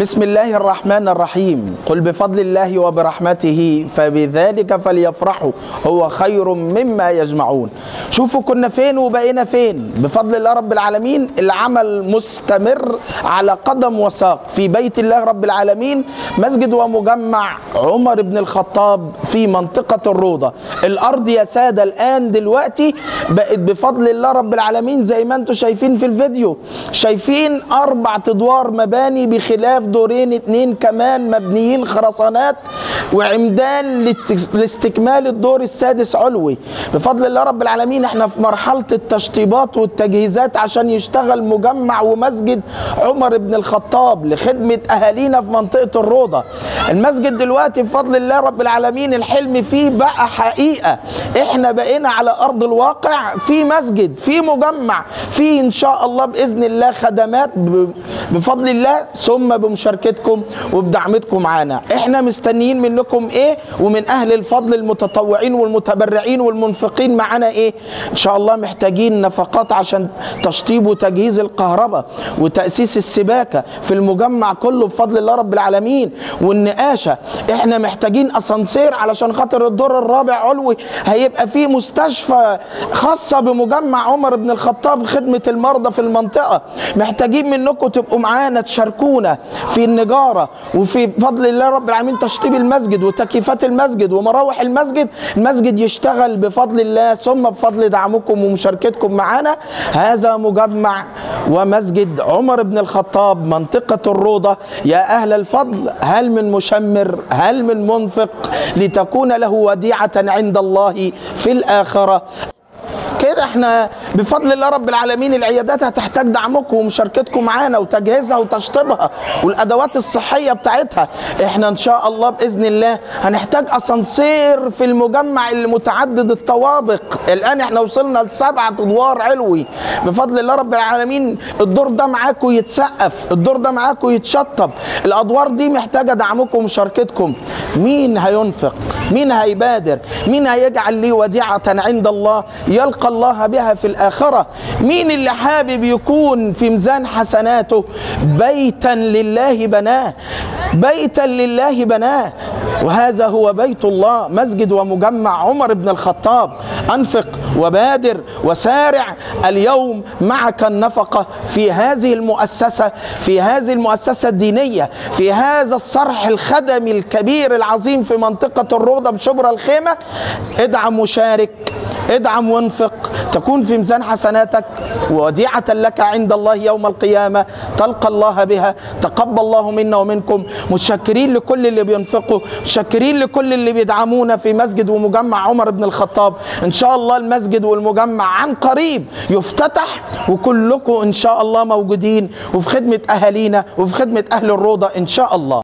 بسم الله الرحمن الرحيم. قل بفضل الله وبرحمته فبذلك فليفرحوا هو خير مما يجمعون. شوفوا كنا فين وبقينا فين بفضل الله رب العالمين. العمل مستمر على قدم وساق في بيت الله رب العالمين، مسجد ومجمع عمر بن الخطاب في منطقة الروضة. الأرض يا سادة الآن دلوقتي بقت بفضل الله رب العالمين زي ما انتم شايفين في الفيديو، شايفين 4 أدوار مباني بخلاف دورين 2 كمان مبنيين خرسانات وعمدان لاستكمال الدور السادس علوي بفضل الله رب العالمين. احنا في مرحلة التشطيبات والتجهيزات عشان يشتغل مجمع ومسجد عمر بن الخطاب لخدمة أهالينا في منطقة الروضة. المسجد دلوقتي بفضل الله رب العالمين الحلم فيه بقى حقيقة، احنا بقينا على أرض الواقع في مسجد، في مجمع، في إن شاء الله بإذن الله خدمات بفضل الله، ثم بمشاركتكم وبدعمتكم معانا. احنا مستنيين منكم ايه ومن أهل الفضل المتطوعين والمتبرعين والمنفقين معانا ايه؟ إن شاء الله محتاجين نفقات عشان تشطيب وتجهيز الكهرباء وتأسيس السباكة في المجمع كله بفضل الله رب العالمين، والنقاشة. احنا محتاجين اسانسير علشان خاطر الدور الرابع علوي هيبقى فيه مستشفى خاصة بمجمع عمر بن الخطاب خدمة المرضى في المنطقة. محتاجين منكم تبقوا معانا تشاركونا في النجارة وفي بفضل الله رب العالمين تشطيب المسجد وتكييفات المسجد ومراوح المسجد. المسجد يشتغل بفضل الله ثم بفضل دعمكم ومشاركتكم معانا. هذا مجمع ومسجد عمر بن الخطاب منطقة الروضة. يا أهل الفضل، هل من مشمر، هل من منفق لتكون له وديعة عند الله في الآخرة؟ كده احنا بفضل الله رب العالمين العيادات هتحتاج دعمكم ومشاركتكم معانا وتجهيزها وتشطيبها والادوات الصحيه بتاعتها. احنا ان شاء الله باذن الله هنحتاج اسانسير في المجمع المتعدد الطوابق. الان احنا وصلنا ل7 ادوار علوي بفضل الله رب العالمين. الدور ده معاكم يتسقف، الدور ده معاكم يتشطب. الادوار دي محتاجه دعمكم ومشاركتكم. مين هينفق؟ مين هيبادر؟ مين هيجعل لي وديعه عند الله يلقى الله بها في الآخرة؟ مين اللي حابب يكون في ميزان حسناته بيتا لله بناه؟ بيتا لله بناه، وهذا هو بيت الله مسجد ومجمع عمر بن الخطاب. أنفق وبادر وسارع. اليوم معك النفقة في هذه المؤسسة، في هذه المؤسسة الدينية، في هذا الصرح الخدمي الكبير العظيم في منطقة الروضة بشبرا الخيمة. ادعم وشارك، ادعم وانفق، تكون في ميزان حسناتك وديعة لك عند الله يوم القيامة تلقى الله بها. تقبل الله منا ومنكم. متشكرين لكل اللي بينفقوا، متشكرين لكل اللي بيدعمونا في مسجد ومجمع عمر بن الخطاب. ان شاء الله المسجد والمجمع عن قريب يفتتح وكلكم ان شاء الله موجودين وفي خدمة اهالينا وفي خدمة اهل الروضة ان شاء الله.